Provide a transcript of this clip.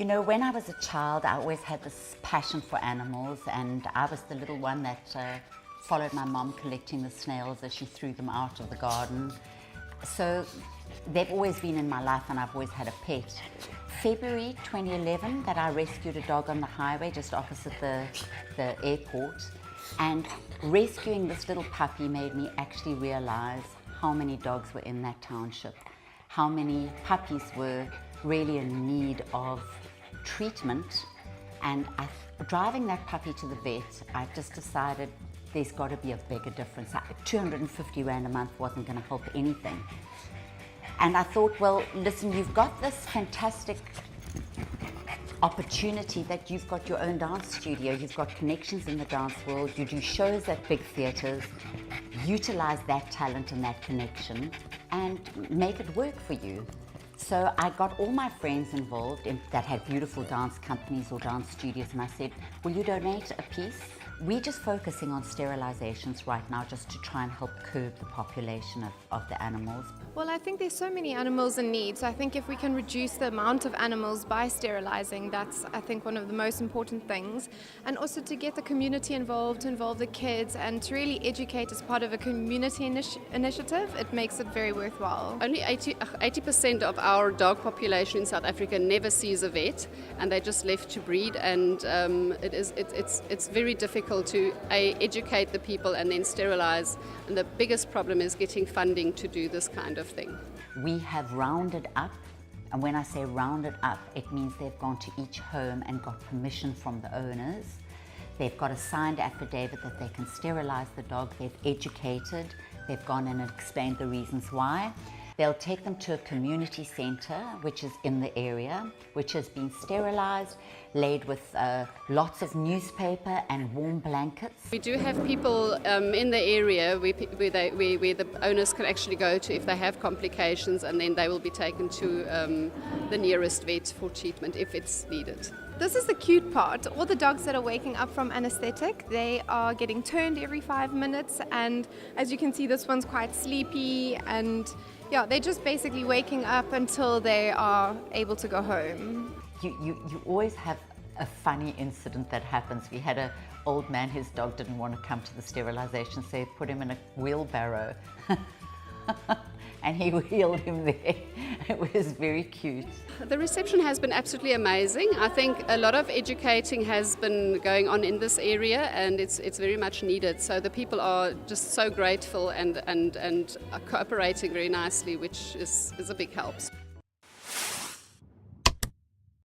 You know, when I was a child, I always had this passion for animals, and I was the little one that followed my mom collecting the snails as she threw them out of the garden. So they've always been in my life, and I've always had a pet. February 2011, that I rescued a dog on the highway just opposite the airport, and rescuing this little puppy made me actually realize how many dogs were in that township, how many puppies were really in need of treatment. And driving that puppy to the vet, I just decided there's got to be a bigger difference. 250 Rand a month wasn't going to help anything. And I thought, well, listen, you've got this fantastic opportunity that you've got your own dance studio, you've got connections in the dance world, you do shows at big theatres, utilize that talent and that connection and make it work for you. So I got all my friends involved that had beautiful dance companies or dance studios, and I said, will you donate a piece? We're just focusing on sterilizations right now just to try and help curb the population of the animals. Well, I think there's so many animals in need, so I think if we can reduce the amount of animals by sterilizing, that's, I think, one of the most important things. And also to get the community involved, to involve the kids, and to really educate as part of a community initiative, it makes it very worthwhile. Only 80% of our dog population in South Africa never sees a vet, and they're just left to breed, and it's very difficult to educate the people and then sterilize, and the biggest problem is getting funding to do this kind of thing. We have rounded up, and when I say rounded up, it means they've gone to each home and got permission from the owners. They've got a signed affidavit that they can sterilize the dog. They've educated, they've gone in and explained the reasons why. They'll take them to a community centre, which is in the area, which has been sterilised, laid with lots of newspaper and warm blankets. We do have people in the area where the owners can actually go to if they have complications, and then they will be taken to the nearest vet for treatment if it's needed. This is the cute part. All the dogs that are waking up from anesthetic, they are getting turned every 5 minutes, and as you can see, this one's quite sleepy, and yeah, they're just basically waking up until they are able to go home. You always have a funny incident that happens. We had an old man, his dog didn't want to come to the sterilisation, so he put him in a wheelbarrow and he wheeled him there. It was very cute. The reception has been absolutely amazing. I think a lot of educating has been going on in this area, and it's very much needed. So the people are just so grateful and are cooperating very nicely, which is a big help.